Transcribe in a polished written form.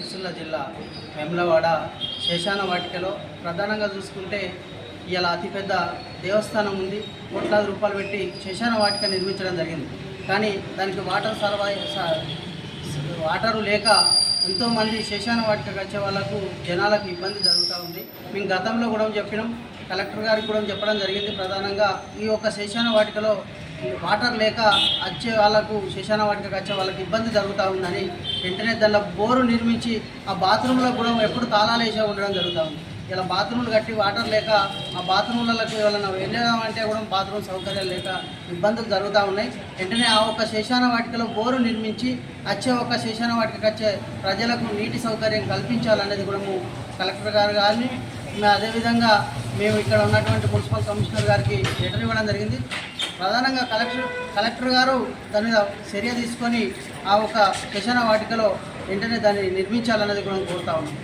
సిరిసిల్ల జిల్లా వేములవాడ శేషాన వాటికలో ప్రధానంగా చూసుకుంటే ఇలా అతిపెద్ద దేవస్థానం ఉంది. కోట్లాది రూపాయలు పెట్టి శేషాన వాటిక నిర్మించడం జరిగింది. కానీ దానికి వాటరు లేక ఎంతోమంది శేషాన వాటికకు వచ్చే వాళ్ళకు జనాలకు ఇబ్బంది జరుగుతూ ఉంది. మేము గతంలో కూడా చెప్పినాం, కలెక్టర్ గారికి కూడా చెప్పడం జరిగింది. ప్రధానంగా ఈ యొక్క శేషాన వాటికలో వాటర్ లేక వచ్చే వాళ్ళకు శేషాన వాటికకు వచ్చే వాళ్ళకి ఇబ్బంది జరుగుతూ ఉందని వెంటనే దానిలో బోరు నిర్మించి ఆ బాత్రూంలో కూడా ఎప్పుడు తాళాలు వేసే ఉండడం జరుగుతూ ఉంది. ఇలా బాత్రూంలు కట్టి వాటర్ లేక ఆ బాత్రూంలకు ఎవరైనా వెళ్ళామంటే కూడా బాత్రూమ్ సౌకర్యాలు లేక ఇబ్బందులు జరుగుతూ ఉన్నాయి. వెంటనే ఆ ఒక్క శేషాన వాటికలో బోరు నిర్మించి వచ్చే ఒక్క శేషాన వాటికకు వచ్చే ప్రజలకు నీటి సౌకర్యం కల్పించాలనేది కూడా కలెక్టర్ గారు కానీ అదేవిధంగా మేము ఇక్కడ ఉన్నటువంటి మున్సిపల్ కమిషనర్ గారికి లెటర్ ఇవ్వడం జరిగింది. ప్రధానంగా కలెక్టర్ గారు దాని మీద చర్య తీసుకొని ఆ ఒక శేషాన వాటికలో వెంటనే దాన్ని నిర్మించాలన్నది కూడా కోరుతా ఉన్నాం.